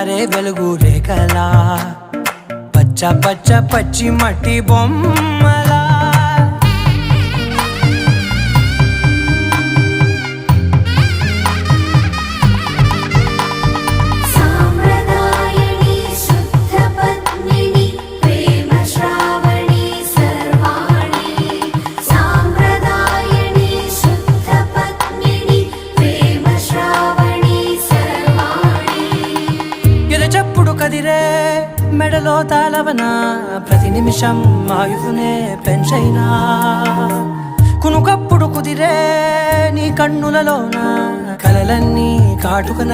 జారే వెలుగు రేఖలా పచ్చ పచ్చ పచ్చి మట్టి బొమ్మలా చెప్పుడు కదిరే మెడలో తాళవన ప్రతి నిమిషం ఆయుధునే పెంచైనా కునుకప్పుడు కుదిరే నీ కన్నులలోన కలలన్నీ కాటుకన